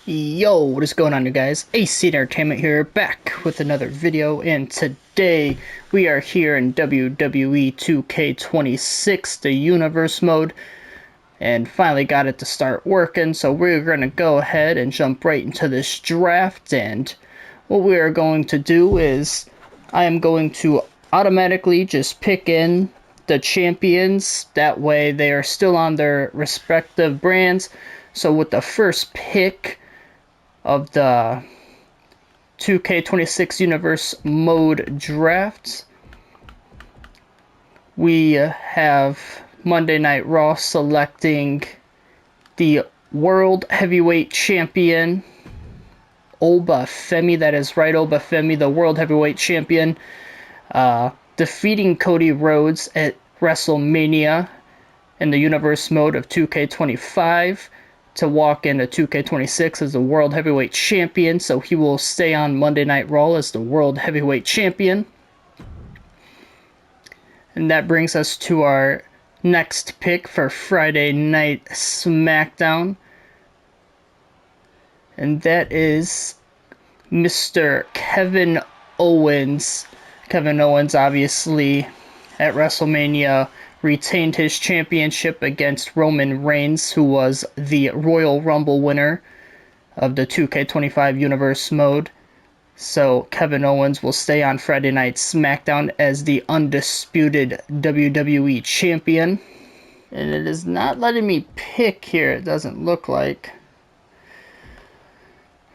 Yo, what is going on, you guys? AC Entertainment here, back with another video, and today we are here in WWE 2K26, the Universe mode, and finally got it to start working, so we're going to go ahead and jump right into this draft. And what we are going to do is, I am going to automatically just pick in the champions, that way they are still on their respective brands. So with the first pick of the 2K26 Universe mode drafts, we have Monday Night Raw selecting the World Heavyweight Champion, Obafemi. That is right, Obafemi, the World Heavyweight Champion, defeating Cody Rhodes at WrestleMania in the Universe mode of 2K25 to walk into 2K26 as the World Heavyweight Champion, so he will stay on Monday Night Raw as the World Heavyweight Champion. And that brings us to our next pick for Friday Night SmackDown. And that is Mr. Kevin Owens. Kevin Owens, obviously, at WrestleMania, retained his championship against Roman Reigns, who was the Royal Rumble winner of the 2K25 Universe mode. So Kevin Owens will stay on Friday Night SmackDown as the undisputed WWE Champion. And it is not letting me pick here, it doesn't look like.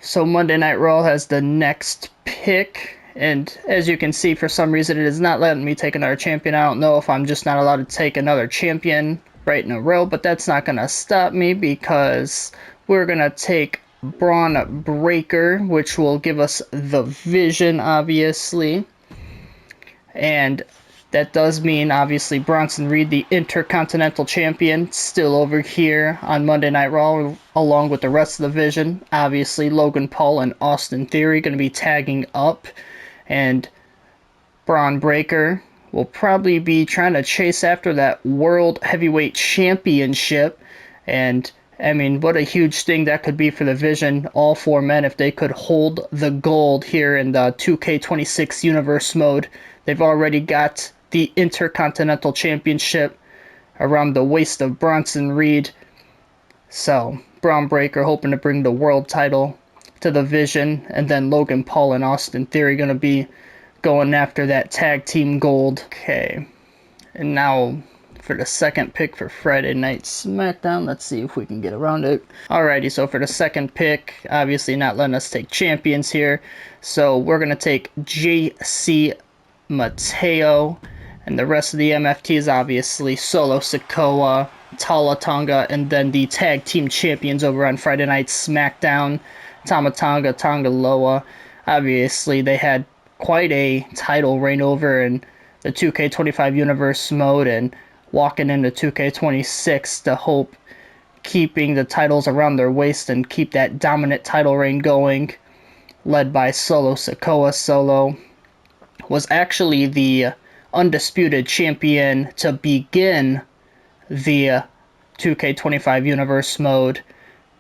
So Monday Night Raw has the next pick. And as you can see, for some reason, it is not letting me take another champion. I don't know if I'm just not allowed to take another champion right in a row, but that's not going to stop me because we're going to take Braun Breaker, which will give us the Vision, obviously. And that does mean, obviously, Bronson Reed, the Intercontinental Champion, still over here on Monday Night Raw, along with the rest of the Vision. Obviously, Logan Paul and Austin Theory going to be tagging up. And Braun Breaker will probably be trying to chase after that World Heavyweight Championship. And, I mean, what a huge thing that could be for the Vision, all four men, if they could hold the gold here in the 2K26 Universe mode. They've already got the Intercontinental Championship around the waist of Bronson Reed. So, Braun Breaker hoping to bring the world title to the Vision, and then Logan Paul and Austin Theory going to be going after that tag team gold. Okay, and now for the second pick for Friday Night SmackDown, let's see if we can get around it. Alrighty, so for the second pick, obviously not letting us take champions here, so we're going to take JC Mateo, and the rest of the MFTs, obviously Solo Sikoa, Tala Tonga, and then the tag team champions over on Friday Night SmackDown, Tama Tonga, Tonga Loa. Obviously, they had quite a title reign over in the 2K25 Universe mode, and walking into 2K26 to hope keeping the titles around their waist and keep that dominant title reign going, led by Solo Sikoa. Solo was actually the undisputed champion to begin the 2K25 Universe mode.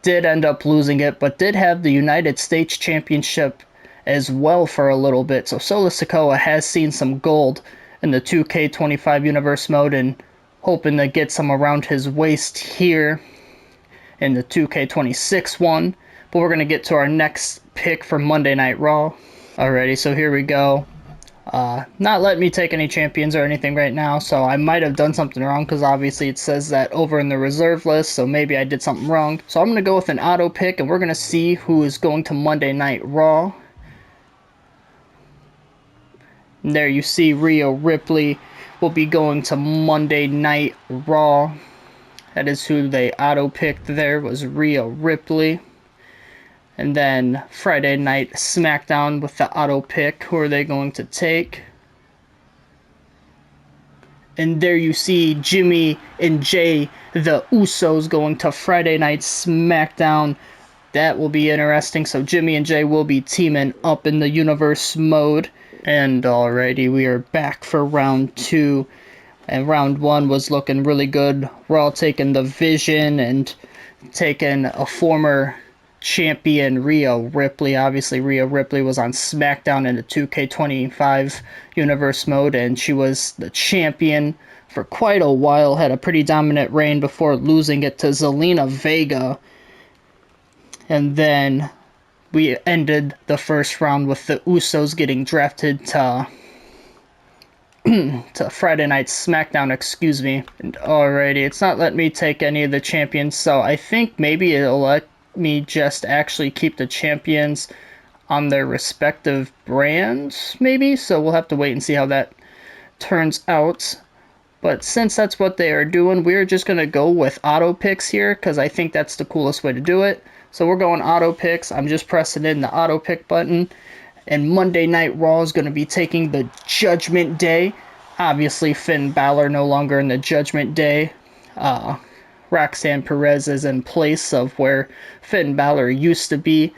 Did end up losing it, but did have the United States Championship as well for a little bit. So Solo Sikoa has seen some gold in the 2K25 Universe mode and hoping to get some around his waist here in the 2K26 one. But we're going to get to our next pick for Monday Night Raw. Alrighty, so here we go. Not letting me take any champions or anything right now, so I might have done something wrong because obviously it says that over in the reserve list, so maybe I did something wrong. So I'm going to go with an auto pick, and we're going to see who is going to Monday Night Raw. And there you see Rhea Ripley will be going to Monday Night Raw. That is who they auto picked there, was Rhea Ripley. And then Friday Night SmackDown with the auto pick. Who are they going to take? And there you see Jimmy and Jay, the Usos, going to Friday Night SmackDown. That will be interesting. So Jimmy and Jay will be teaming up in the Universe mode. And alrighty, we are back for round 2. And round 1 was looking really good. Raw taking the Vision and taking a former champion Rhea Ripley. Obviously, Rhea Ripley was on SmackDown in the 2K25 universe mode, and she was the champion for quite a while, had a pretty dominant reign before losing it to Zelina Vega. And then we ended the first round with the Usos getting drafted to Friday Night SmackDown, excuse me. And alrighty, it's not letting me take any of the champions, so I think maybe it'll let me just actually keep the champions on their respective brands, maybe? So we'll have to wait and see how that turns out. But since that's what they are doing, we're just going to go with auto picks here, because I think that's the coolest way to do it. So we're going auto picks. I'm just pressing in the auto pick button. And Monday Night Raw is going to be taking the Judgment Day. Obviously, Finn Balor no longer in the Judgment Day. Roxanne Perez is in place of where Finn Balor used to be.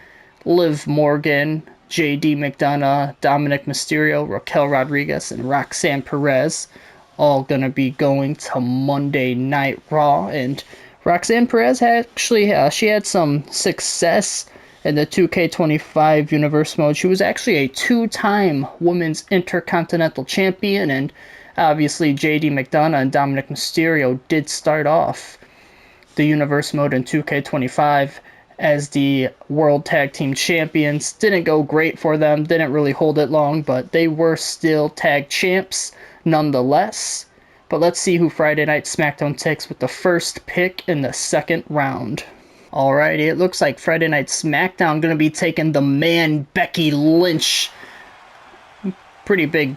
Liv Morgan, JD McDonough, Dominic Mysterio, Raquel Rodriguez, and Roxanne Perez all going to be going to Monday Night Raw. And Roxanne Perez she had some success in the 2K25 universe mode. She was actually a two-time Women's Intercontinental Champion, and obviously JD McDonough and Dominic Mysterio did start off the universe mode in 2K25 as the World Tag Team Champions. Didn't go great for them, didn't really hold it long, but they were still tag champs nonetheless. But let's see who Friday Night SmackDown takes with the first pick in the second round. Alrighty, it looks like Friday Night SmackDown going to be taking the man Becky Lynch. Pretty big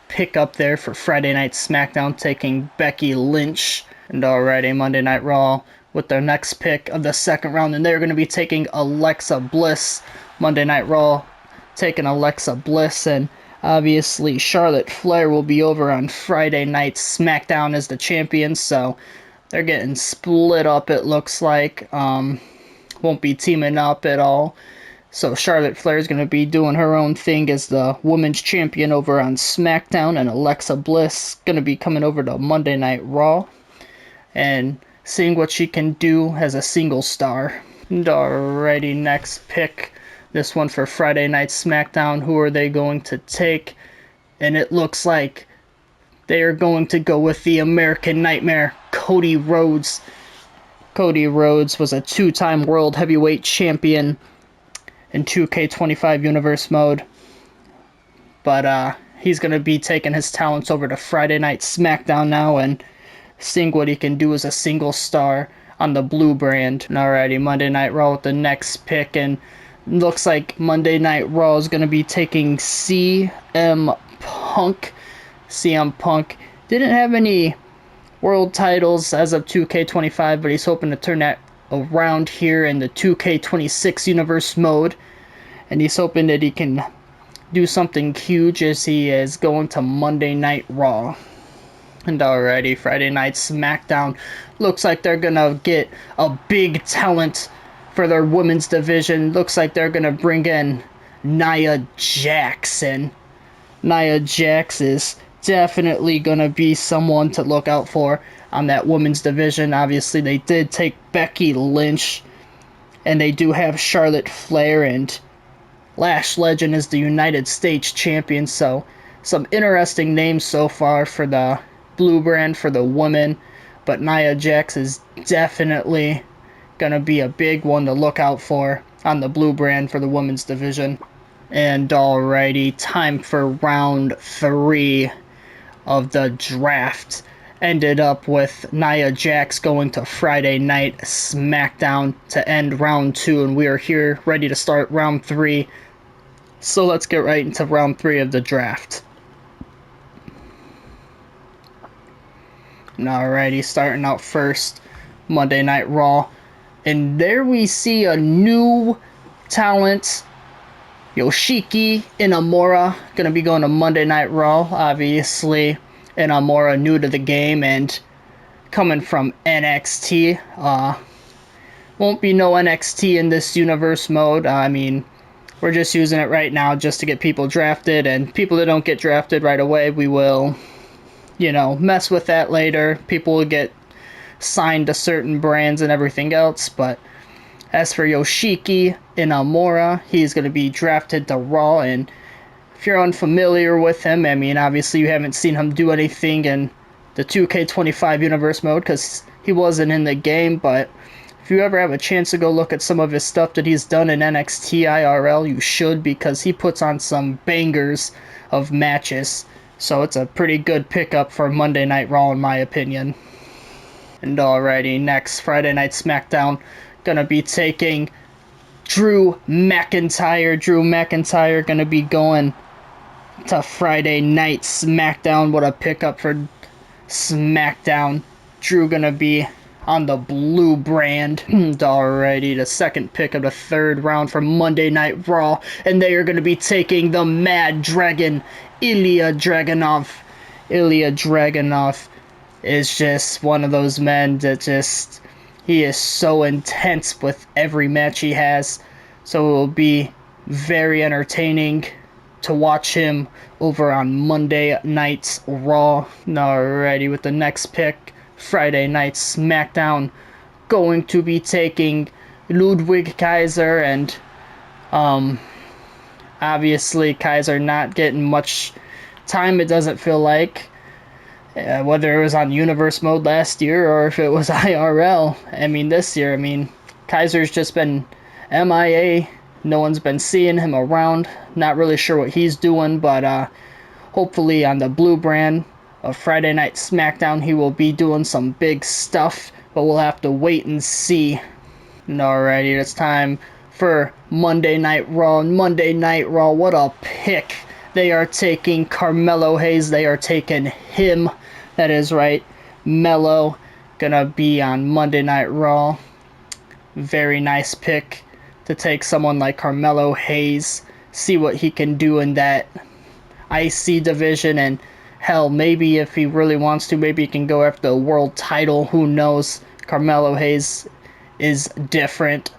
pick up there for Friday Night SmackDown, taking Becky Lynch. And alrighty, Monday Night Raw with their next pick of the second round, and they're going to be taking Alexa Bliss. Monday Night Raw taking Alexa Bliss, and obviously Charlotte Flair will be over on Friday Night SmackDown as the champion, so they're getting split up, it looks like. Won't be teaming up at all. So Charlotte Flair is going to be doing her own thing as the women's champion over on SmackDown, and Alexa Bliss going to be coming over to Monday Night Raw and seeing what she can do as a single star. And alrighty, next pick. This one for Friday Night SmackDown. Who are they going to take? And it looks like they are going to go with the American Nightmare, Cody Rhodes. Cody Rhodes was a two-time World Heavyweight Champion in 2K25 Universe mode. But he's going to be taking his talents over to Friday Night SmackDown now and seeing what he can do as a single star on the blue brand. And alrighty, Monday Night Raw with the next pick. And looks like Monday Night Raw is going to be taking CM Punk. CM Punk didn't have any world titles as of 2K25, but he's hoping to turn that around here in the 2K26 universe mode. And he's hoping that he can do something huge as he is going to Monday Night Raw. And alrighty, Friday Night SmackDown. Looks like they're going to get a big talent for their women's division. Looks like they're going to bring in Nia Jax. And Nia Jax is definitely going to be someone to look out for on that women's division. Obviously, they did take Becky Lynch, and they do have Charlotte Flair, and Lash Legend is the United States champion. So some interesting names so far for the blue brand for the women, but Nia Jax is definitely going to be a big one to look out for on the blue brand for the women's division. And alrighty, time for round 3 of the draft. Ended up with Nia Jax going to Friday Night SmackDown to end round 2, and we are here ready to start round 3. So let's get right into round 3 of the draft. Alrighty, starting out first, Monday Night Raw. And there we see a new talent, Yoshiki Inamura, going to be going to Monday Night Raw. Obviously, Inamura new to the game and coming from NXT. Won't be no NXT in this universe mode. I mean, we're just using it right now just to get people drafted, and people that don't get drafted right away, we will, mess with that later. People will get signed to certain brands and everything else, but As for Yoshiki Inamura, he's going to be drafted to Raw, and if you're unfamiliar with him, I mean, obviously you haven't seen him do anything in the 2K25 universe mode because he wasn't in the game, but if you ever have a chance to go look at some of his stuff that he's done in NXT IRL, you should, because he puts on some bangers of matches. So it's a pretty good pickup for Monday Night Raw in my opinion. And alrighty, next Friday Night SmackDown, gonna be taking Drew McIntyre. Drew McIntyre gonna be going to Friday Night SmackDown. What a pickup for SmackDown. Drew gonna be on the blue brand. Alrighty, the second pick of the third round for Monday Night Raw, and they are gonna be taking the Mad Dragon, Ilya Dragunov. Ilya Dragunov is just one of those men that just, he is so intense with every match he has. So it will be very entertaining to watch him over on Monday Night's Raw. Alrighty, with the next pick, Friday Night SmackDown, going to be taking Ludwig Kaiser, and obviously Kaiser not getting much time, it doesn't feel like. Whether it was on Universe Mode last year or if it was IRL. I mean, this year, I mean, Kaiser's just been MIA. No one's been seeing him around. Not really sure what he's doing, but hopefully on the blue brand of Friday Night SmackDown, he will be doing some big stuff, but we'll have to wait and see. Alrighty, it's time for Monday Night Raw. Monday Night Raw, what a pick. They are taking Carmelo Hayes. They are taking him. That is right. Melo gonna be on Monday Night Raw. Very nice pick to take someone like Carmelo Hayes. See what he can do in that IC division. And hell, maybe if he really wants to, maybe he can go after the world title. Who knows? Carmelo Hayes is different.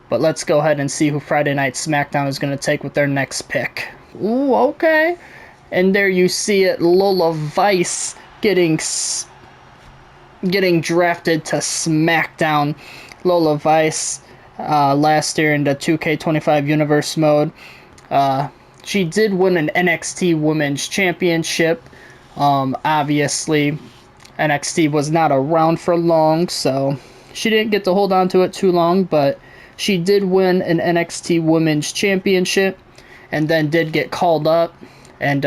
But let's go ahead and see who Friday Night SmackDown is going to take with their next pick. Ooh, okay. And there you see it, Lola Vice getting drafted to SmackDown. Lola Vice, last year in the 2K25 universe mode, she did win an NXT Women's Championship. Obviously, NXT was not around for long, so she didn't get to hold on to it too long, but she did win an NXT Women's Championship, and then did get called up, and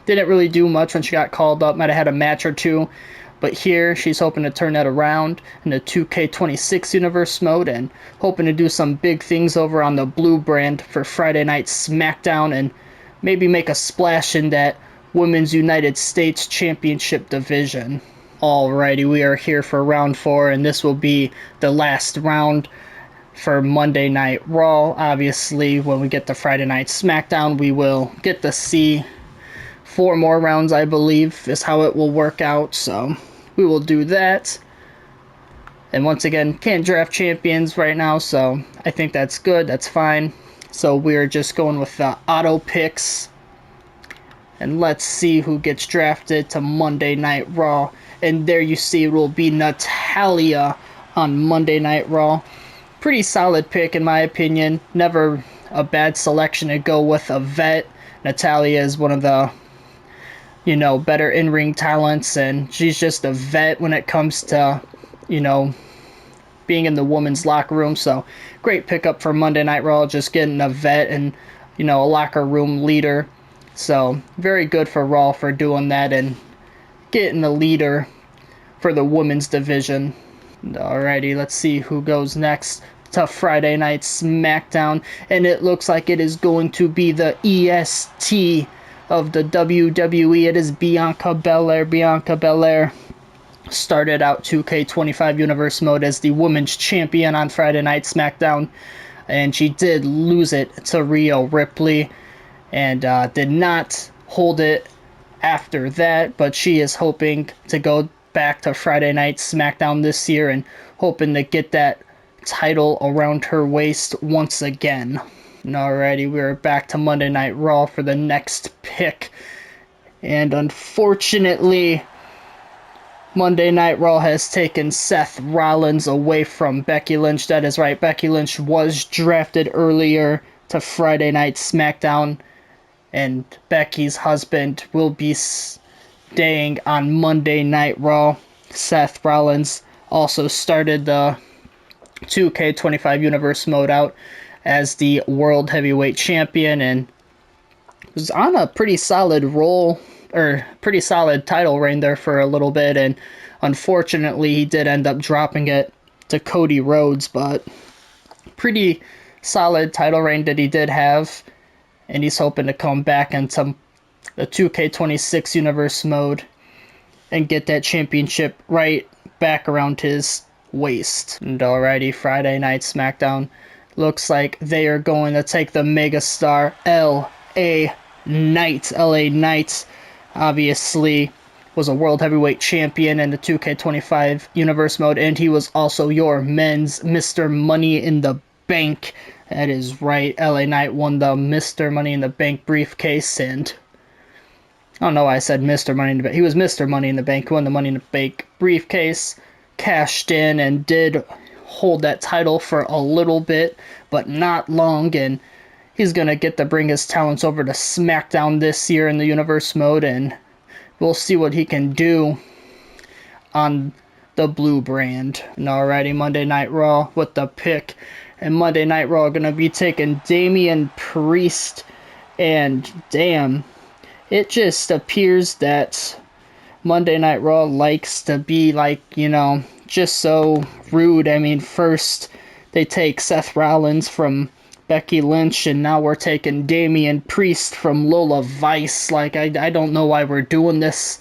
didn't really do much when she got called up. Might have had a match or two, but here she's hoping to turn that around in the 2K26 universe mode, and hoping to do some big things over on the blue brand for Friday Night SmackDown, and maybe make a splash in that Women's United States Championship division. Alrighty, we are here for round 4, and this will be the last round for Monday Night Raw. Obviously, when we get to Friday Night SmackDown, we will get to see 4 more rounds, I believe, is how it will work out. So we will do that. And once again, can't draft champions right now, so I think that's good. That's fine. So we're just going with the auto picks. And let's see who gets drafted to Monday Night Raw. And there you see it will be Natalya on Monday Night Raw. Pretty solid pick in my opinion. Never a bad selection to go with a vet. Natalya is one of the, better in-ring talents, and she's just a vet when it comes to, being in the women's locker room. So great pickup for Monday Night Raw, just getting a vet and, a locker room leader. So very good for Raw for doing that and getting a leader for the women's division. Alrighty, let's see who goes next to Friday Night SmackDown, and it looks like it is going to be the EST of the WWE. It is Bianca Belair. Bianca Belair started out 2K25 Universe Mode as the Women's Champion on Friday Night SmackDown, and she did lose it to Rhea Ripley, and did not hold it after that, but she is hoping to go back to Friday Night SmackDown this year and hoping to get that title around her waist once again. Alrighty, we're back to Monday Night Raw for the next pick, and unfortunately Monday Night Raw has taken Seth Rollins away from Becky Lynch. That is right, Becky Lynch was drafted earlier to Friday Night SmackDown, and Becky's husband will be staying on Monday Night Raw. Seth Rollins also started the 2K25 Universe mode out as the World Heavyweight Champion and was on a pretty solid roll, or pretty solid title reign there for a little bit, and unfortunately he did end up dropping it to Cody Rhodes, but pretty solid title reign that he did have, and he's hoping to come back into the 2K26 Universe mode and get that championship right back around his waist. And alrighty, Friday Night SmackDown looks like they are going to take the megastar LA Knight. LA Knight obviously was a World Heavyweight Champion in the 2K25 Universe mode, and he was also your men's Mr. Money in the Bank. That is right, LA Knight won the Mr. Money in the Bank briefcase, and I don't know why I said Mr. Money in the Bank. He was Mr. Money in the Bank, who won the Money in the Bank briefcase, cashed in, and did hold that title for a little bit, but not long, and he's going to get to bring his talents over to SmackDown this year in the Universe mode, and we'll see what he can do on the blue brand. And alrighty, Monday Night Raw with the pick. And Monday Night Raw going to be taking Damian Priest, and damn, it just appears that Monday Night Raw likes to be like, just so rude. I mean, first they take Seth Rollins from Becky Lynch, and now we're taking Damian Priest from Lola Vice. Like, I don't know why we're doing this.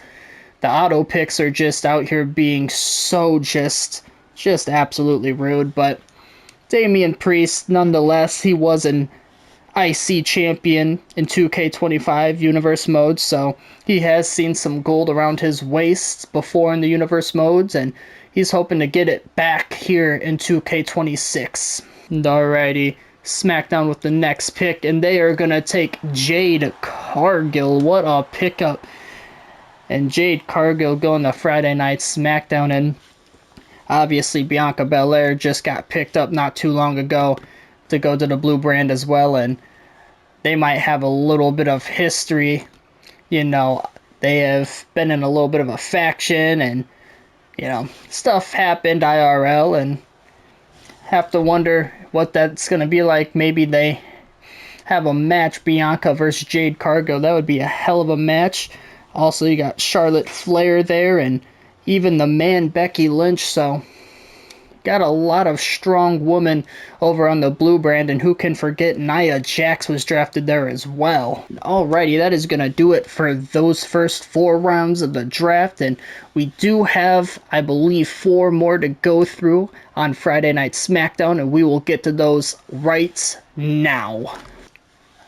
The auto picks are just out here being so just absolutely rude, but Damian Priest, nonetheless, he was an IC champion in 2K25 Universe mode, so he has seen some gold around his waist before in the Universe modes, and he's hoping to get it back here in 2K26. Alrighty, SmackDown with the next pick, and they are going to take Jade Cargill. What a pickup. And Jade Cargill going to Friday Night SmackDown, and obviously Bianca Belair just got picked up not too long ago to go to the blue brand as well, and they might have a little bit of history. They have been in a little bit of a faction, and stuff happened IRL, and have to wonder what that's going to be like. Maybe they have a match, Bianca versus Jade Cargill. That would be a hell of a match. Also, you got Charlotte Flair there, and even the man Becky Lynch, so got a lot of strong women over on the blue brand, and who can forget Nia Jax was drafted there as well. Alrighty, that is going to do it for those first 4 rounds of the draft, and we do have, I believe, 4 more to go through on Friday Night SmackDown, and we will get to those right now.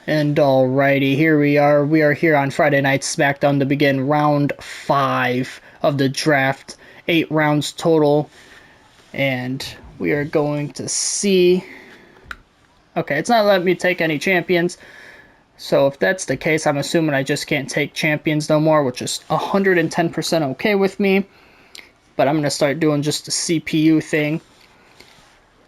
And alrighty, here we are. We are here on Friday Night SmackDown to begin round 5 of the draft. 8 rounds total. And we are going to see... Okay, it's not letting me take any champions. So if that's the case, I'm assuming I just can't take champions no more, which is 110% okay with me. But I'm going to start doing just a CPU thing.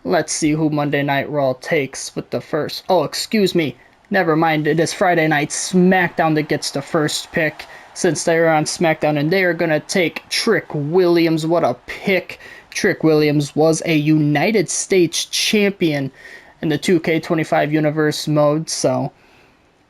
Let's see who Monday Night Raw takes with the first... Oh, excuse me. Never mind, it is Friday Night SmackDown that gets the first pick, since they are on SmackDown, and they are going to take Trick Williams. What a pick. Trick Williams was a United States champion in the 2K25 Universe mode, so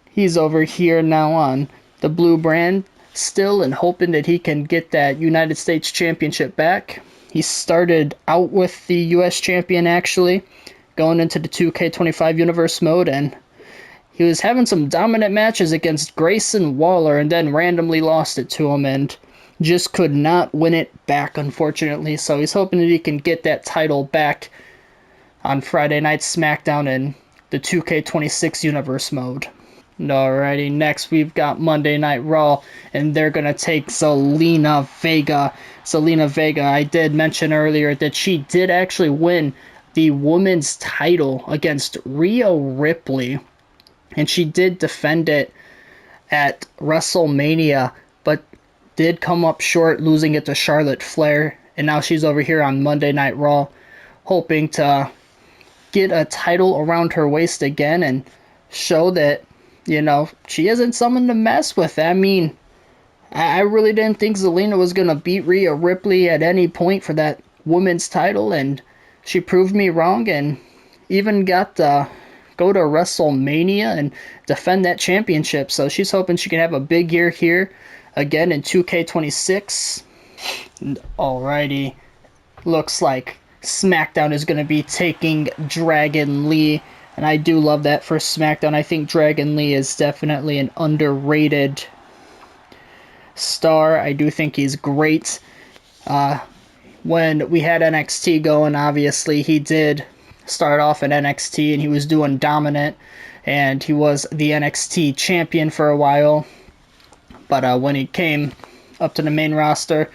he's over here now on the blue brand still, and hoping that he can get that United States championship back. He started out with the US champion, actually, going into the 2K25 Universe mode, and he was having some dominant matches against Grayson Waller, and then randomly lost it to him, and just could not win it back, unfortunately. So he's hoping that he can get that title back on Friday Night SmackDown in the 2K26 Universe mode. Alrighty, next we've got Monday Night Raw, and they're going to take Zelina Vega. Zelina Vega, I did mention earlier that she did actually win the women's title against Rhea Ripley, and she did defend it at WrestleMania, but did come up short, losing it to Charlotte Flair, and now she's over here on Monday Night Raw, hoping to get a title around her waist again and show that, she isn't someone to mess with. I mean, I really didn't think Zelina was going to beat Rhea Ripley at any point for that women's title, and she proved me wrong and even got to go to WrestleMania and defend that championship. So she's hoping she can have a big year here again in 2K26. Alrighty, looks like SmackDown is going to be taking Dragon Lee, and I do love that for SmackDown. I think Dragon Lee is definitely an underrated star. I do think he's great. When we had NXT going, obviously he did start off at NXT and he was doing dominant, and he was the NXT champion for a while. But when he came up to the main roster,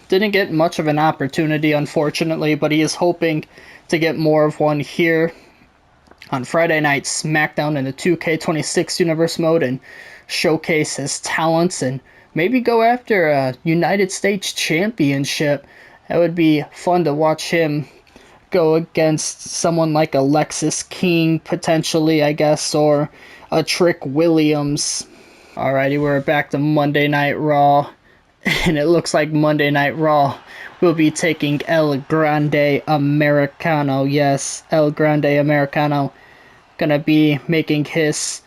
didn't get much of an opportunity, unfortunately, but he is hoping to get more of one here on Friday Night SmackDown in the 2K26 universe mode and showcase his talents and maybe go after a United States Championship. That would be fun to watch him go against someone like Alexis King, potentially, I guess, or a Trick Williams. Alrighty, we're back to Monday Night Raw, and it looks like Monday Night Raw will be taking El Grande Americano. Yes, El Grande Americano gonna be making his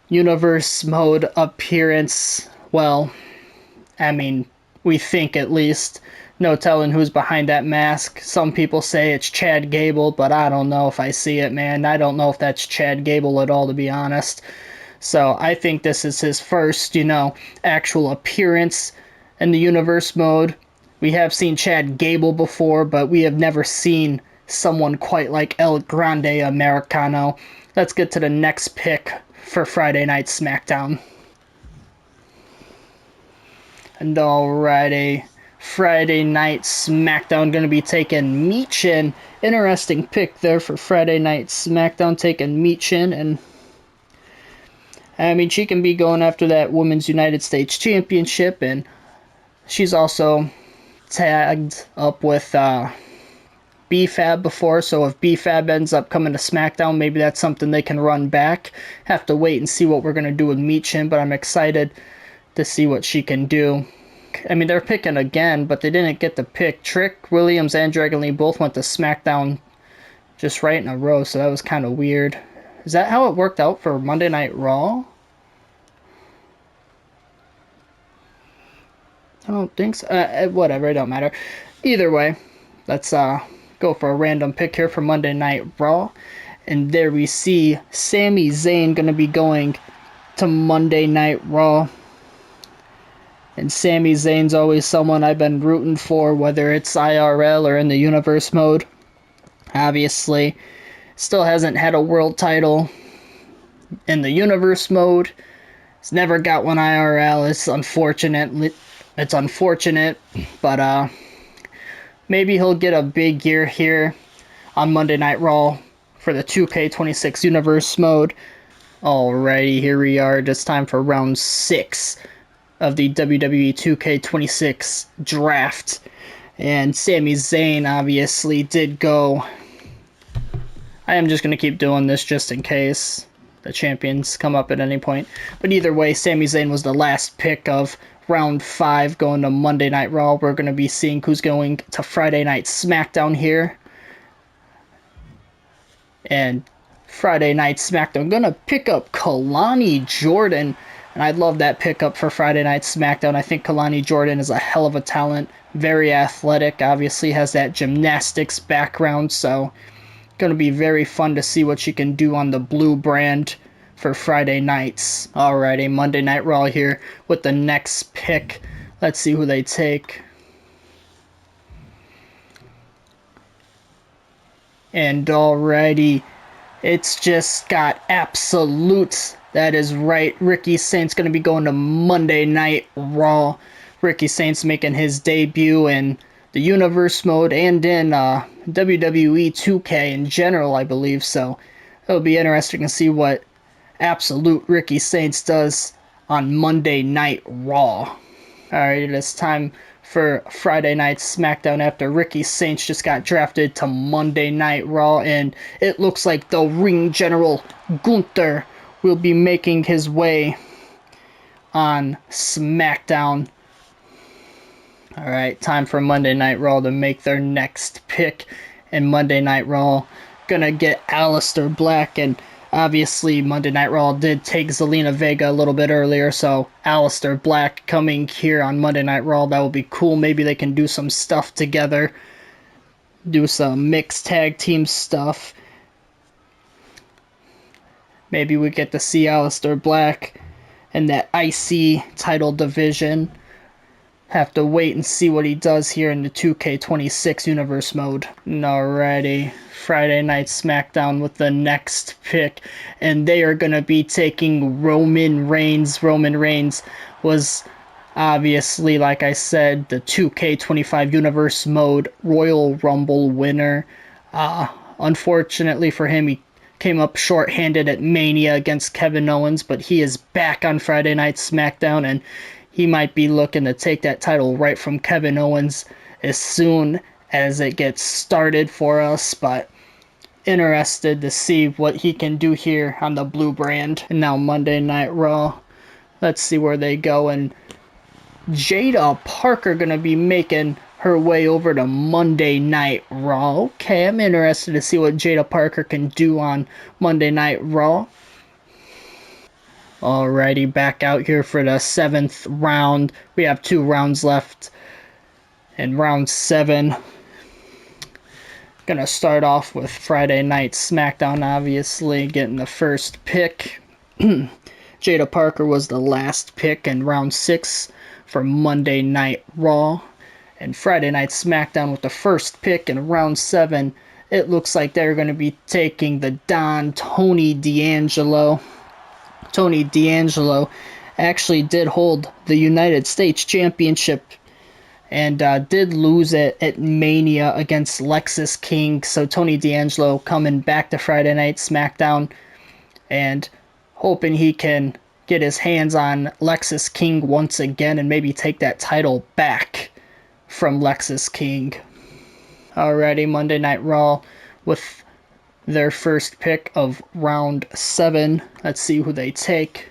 universe mode appearance. Well, I mean, we think at least. No telling who's behind that mask. Some people say it's Chad Gable, but I don't know if I see it, man. I don't know if that's Chad Gable at all, to be honest. So I think this is his first, actual appearance in the universe mode. We have seen Chad Gable before, but we have never seen someone quite like El Grande Americano. Let's get to the next pick for Friday Night SmackDown. And alrighty, Friday Night SmackDown going to be taking Michin. Interesting pick there for Friday Night SmackDown, taking Michin. And I mean, she can be going after that Women's United States Championship, and she's also tagged up with B-Fab before, so if B-Fab ends up coming to SmackDown, maybe that's something they can run back. Have to wait and see what we're going to do with Michin, but I'm excited to see what she can do. I mean, they're picking again, but they didn't get to pick. Trick Williams and Dragon Lee both went to SmackDown just right in a row, so that was kind of weird. Is that how it worked out for Monday Night Raw? I don't think so. Whatever, it don't matter. Either way, let's go for a random pick here for Monday Night Raw. And there we see Sami Zayn going to be going to Monday Night Raw. And Sami Zayn's always someone I've been rooting for, whether it's IRL or in the universe mode. Obviously, still hasn't had a world title in the universe mode. He's never got one IRL. It's unfortunate, but maybe he'll get a big year here on Monday Night Raw for the 2K26 universe mode. Alrighty, here we are. Just time for round 6 of the WWE 2K26 draft. And Sami Zayn obviously did go. I am just going to keep doing this just in case the champions come up at any point. But either way, Sami Zayn was the last pick of round 5 going to Monday Night Raw. We're going to be seeing who's going to Friday Night SmackDown here. And Friday Night SmackDown, going to pick up Kalani Jordan. And I love that pickup for Friday Night SmackDown. I think Kalani Jordan is a hell of a talent. Very athletic. Obviously has that gymnastics background. So going to be very fun to see what she can do on the blue brand for Friday nights. Alrighty, Monday Night Raw here with the next pick. Let's see who they take. And alrighty, it's just got absolute. That is right. Ricky Saint's going to be going to Monday Night Raw. Ricky Saint's making his debut in the universe mode and in WWE 2K in general, I believe. So it'll be interesting to see what absolute Ricky Saints does on Monday Night Raw. Alright, it is time for Friday Night SmackDown after Ricky Saints just got drafted to Monday Night Raw, and it looks like the ring general Gunther will be making his way on SmackDown. Alright, time for Monday Night Raw to make their next pick. And Monday Night Raw gonna get Aleister Black, and obviously Monday Night Raw did take Zelina Vega a little bit earlier, so Aleister Black coming here on Monday Night Raw, that will be cool. Maybe they can do some stuff together, do some mixed tag team stuff. Maybe we get to see Aleister Black in that IC title division. Have to wait and see what he does here in the 2K26 universe mode. Alrighty, Friday Night SmackDown with the next pick, and they are going to be taking Roman Reigns. Roman Reigns was obviously, like I said, the 2K25 universe mode Royal Rumble winner. Unfortunately for him, he came up short-handed at Mania against Kevin Owens, but he is back on Friday Night SmackDown, and he might be looking to take that title right from Kevin Owens as soon as it gets started for us, but interested to see what he can do here on the blue brand. And now Monday Night Raw. Let's see where they go, and Jada Parker gonna be making her way over to Monday Night Raw. Okay, I'm interested to see what Jada Parker can do on Monday Night Raw. Alrighty, back out here for the 7th round. We have 2 rounds left in round 7. Gonna start off with Friday Night SmackDown, obviously, getting the first pick. Jada Parker was the last pick in round 6 for Monday Night Raw. And Friday Night SmackDown with the first pick in round 7. It looks like they're going to be taking the Don Tony D'Angelo. Tony D'Angelo actually did hold the United States Championship and did lose it at Mania against Lexis King. So Tony D'Angelo coming back to Friday Night SmackDown and hoping he can get his hands on Lexis King once again and maybe take that title back from Lexis King. Alrighty, Monday Night Raw with their first pick of round 7. Let's see who they take.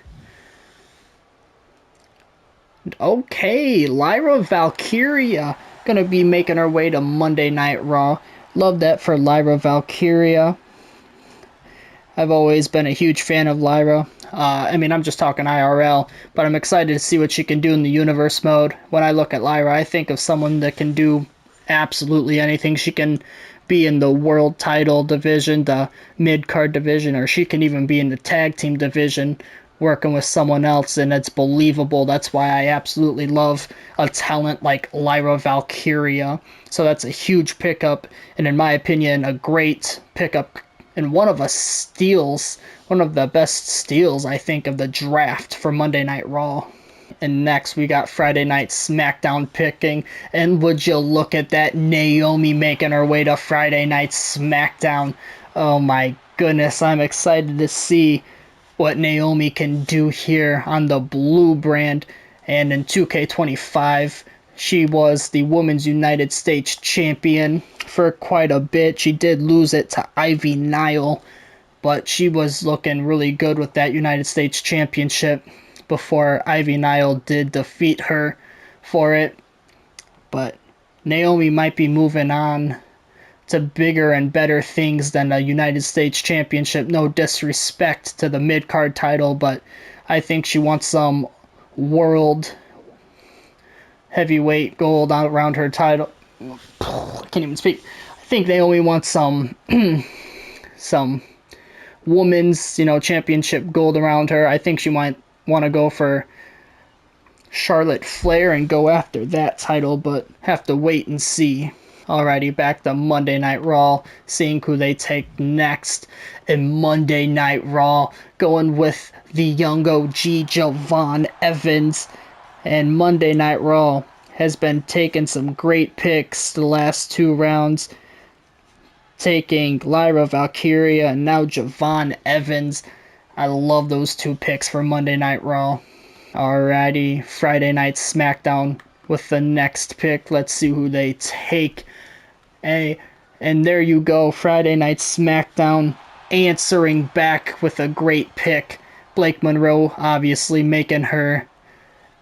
Okay, Lyra Valkyria gonna be making her way to Monday Night Raw. Love that for Lyra Valkyria. I've always been a huge fan of Lyra. I'm just talking IRL, but I'm excited to see what she can do in the universe mode. When I look at Lyra, I think of someone that can do absolutely anything. She can be in the world title division, the mid-card division, or she can even be in the tag team division working with someone else, and it's believable. That's why I absolutely love a talent like Lyra Valkyria. So that's a huge pickup, and in my opinion, a great pickup, and one of the best steals, I think, of the draft for Monday Night Raw. And next we got Friday Night SmackDown picking, and would you look at that, Naomi making her way to Friday Night SmackDown. Oh my goodness, I'm excited to see what Naomi can do here on the blue brand. And in 2K25, she was the Women's United States Champion for quite a bit. She did lose it to Ivy Nile, but she was looking really good with that United States Championship before Ivy Nile did defeat her for it. But Naomi might be moving on to bigger and better things than a United States Championship. No disrespect to the mid-card title, but I think she wants some world heavyweight gold around her title. I can't even speak. I think Naomi wants some women's, championship gold around her. I think she might want to go for Charlotte Flair and go after that title, but have to wait and see. Alrighty, back to Monday Night Raw, seeing who they take next. And Monday Night Raw, going with the young OG Javon Evans. And Monday Night Raw has been taking some great picks the last 2 rounds, taking Lyra Valkyria and now Javon Evans. I love those 2 picks for Monday Night Raw. Alrighty, Friday Night SmackDown with the next pick. Let's see who they take. And there you go, Friday Night SmackDown answering back with a great pick. Blake Monroe obviously making her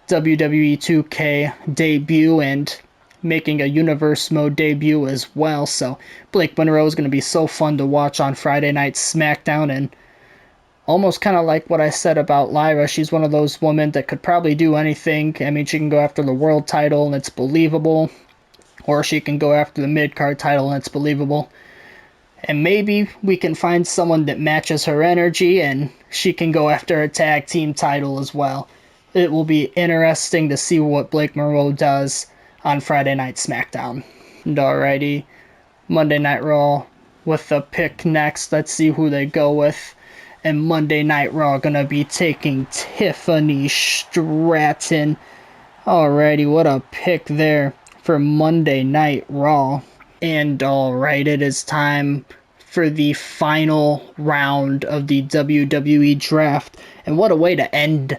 WWE 2K debut and making a Universe Mode debut as well. So Blake Monroe is going to be so fun to watch on Friday Night SmackDown, and almost kind of like what I said about Lyra, she's one of those women that could probably do anything. I mean, she can go after the world title and it's believable, or she can go after the mid-card title and it's believable. And maybe we can find someone that matches her energy and she can go after a tag team title as well. It will be interesting to see what Blake Monroe does on Friday Night SmackDown. And alrighty, Monday Night Raw with the pick next. Let's see who they go with. And Monday Night Raw gonna be taking Tiffany Stratton. Alrighty, what a pick there for Monday Night Raw. And alright, it is time for the final round of the WWE Draft. And what a way to end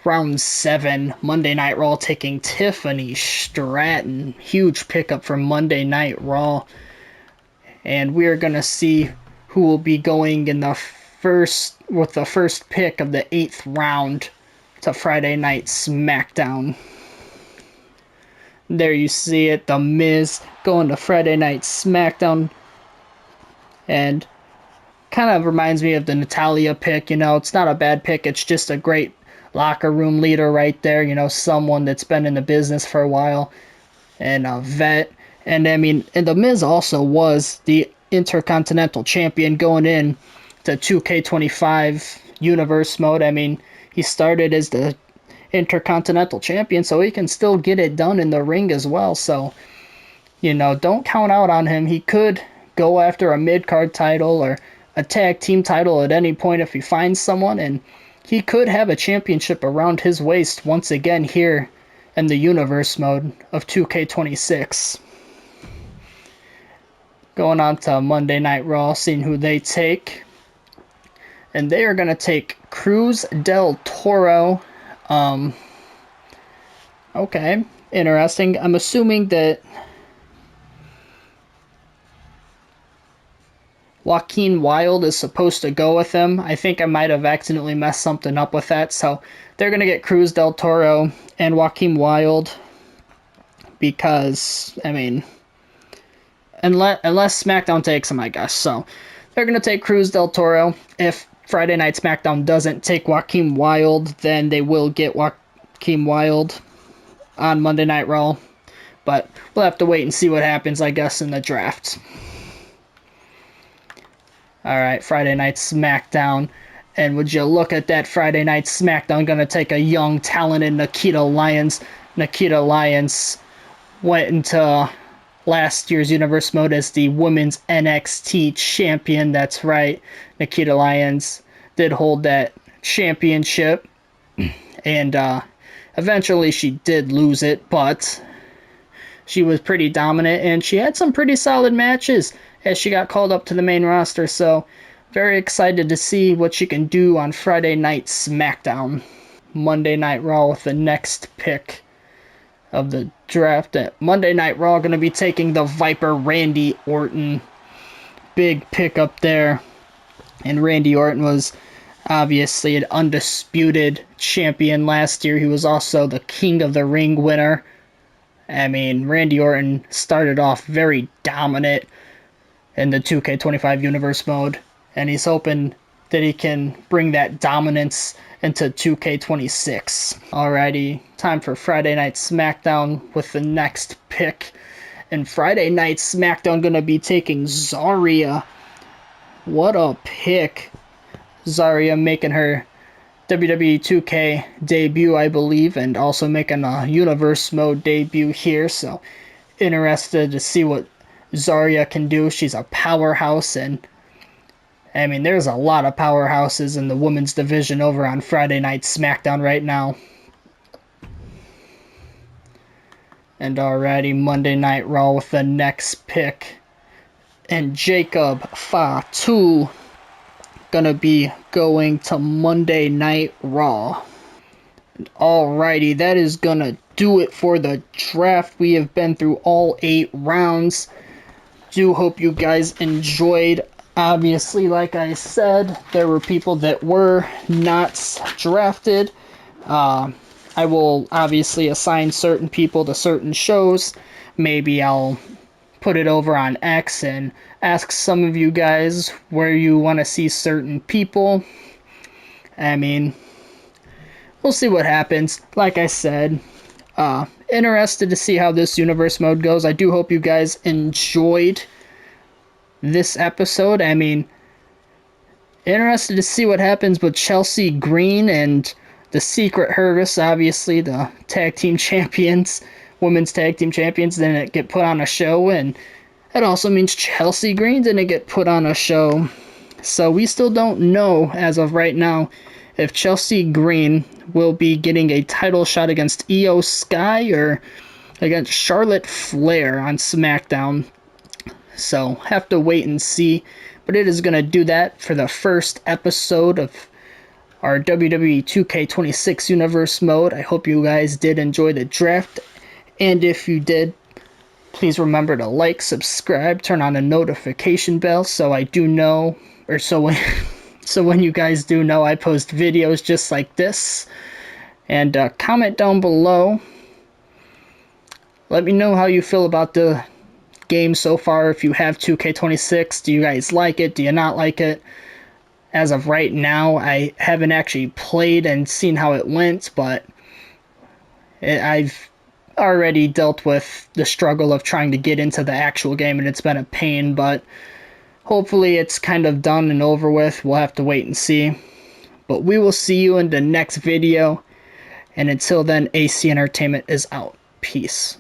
round 7. Monday Night Raw taking Tiffany Stratton. Huge pickup for Monday Night Raw. And we are gonna see who will be going in the first pick of the 8th round to Friday Night SmackDown. There you see it, The Miz going to Friday Night SmackDown, and kind of reminds me of the Natalya pick. It's not a bad pick, it's just a great locker room leader right there, someone that's been in the business for a while and a vet. And I mean, and The Miz also was the Intercontinental Champion going in to 2K25 Universe Mode. I mean, he started as the Intercontinental Champion, so he can still get it done in the ring as well. So, don't count out on him. He could go after a mid-card title or a tag team title at any point if he finds someone, and he could have a championship around his waist once again here in the Universe Mode of 2K26. Going on to Monday Night Raw, seeing who they take. And they are going to take Cruz del Toro. Okay, interesting. I'm assuming that Joaquin Wilde is supposed to go with him. I think I might have accidentally messed something up with that. So they're going to get Cruz del Toro and Joaquin Wilde because, I mean, unless SmackDown takes him, I guess. So they're going to take Cruz del Toro. If Friday Night SmackDown doesn't take Joaquin Wilde, then they will get Joaquin Wilde on Monday Night Raw. But we'll have to wait and see what happens, I guess, in the draft. Alright, Friday Night SmackDown. And would you look at that, Friday Night SmackDown going to take a young, talented Nikita Lyons. Nikita Lyons went into last year's Universe Mode as the Women's NXT Champion. That's right, Nikita Lyons did hold that championship, and eventually she did lose it, but she was pretty dominant, and she had some pretty solid matches as she got called up to the main roster, so very excited to see what she can do on Friday Night SmackDown. Monday Night Raw with the next pick of the draft. Monday Night Raw going to be taking the Viper Randy Orton. Big pickup there. And Randy Orton was obviously an undisputed champion last year. He was also the King of the Ring winner. I mean, Randy Orton started off very dominant in the 2K25 Universe Mode, and he's hoping that he can bring that dominance into 2K26. Alrighty, time for Friday Night SmackDown with the next pick. And Friday Night SmackDown gonna be taking Zarya. What a pick. Zarya making her WWE 2K debut, I believe, and also making a Universe Mode debut here. So interested to see what Zarya can do. She's a powerhouse, and I mean, there's a lot of powerhouses in the women's division over on Friday Night SmackDown right now. And already Monday Night Raw with the next pick. And Jacob Fatu gonna be going to Monday Night Raw. Alrighty, that is gonna do it for the draft. We have been through all 8 rounds. Do hope you guys enjoyed. Obviously, like I said, there were people that were not drafted. I will obviously assign certain people to certain shows. Maybe I'll put it over on X and ask some of you guys where you want to see certain people. I mean, we'll see what happens. Like I said, interested to see how this universe mode goes. I do hope you guys enjoyed this episode. I mean, interested to see what happens with Chelsea Green and the Secret Service, obviously the tag team champions, women's tag team champions, didn't get put on a show, and that also means Chelsea Green didn't get put on a show. So we still don't know, as of right now, if Chelsea Green will be getting a title shot against Io Sky or against Charlotte Flair on SmackDown. So have to wait and see. But it is going to do that for the first episode of our WWE 2K26 universe mode. I hope you guys did enjoy the draft. And if you did, please remember to like, subscribe, turn on the notification bell so I do know, or so when you guys do know I post videos just like this. And comment down below. Let me know how you feel about the game so far. If you have 2K26, do you guys like it? Do you not like it? As of right now, I haven't actually played and seen how it went, but I've already dealt with the struggle of trying to get into the actual game, and it's been a pain, but hopefully it's kind of done and over with. We'll have to wait and see. But we will see you in the next video, and until then, AC Entertainment is out. Peace.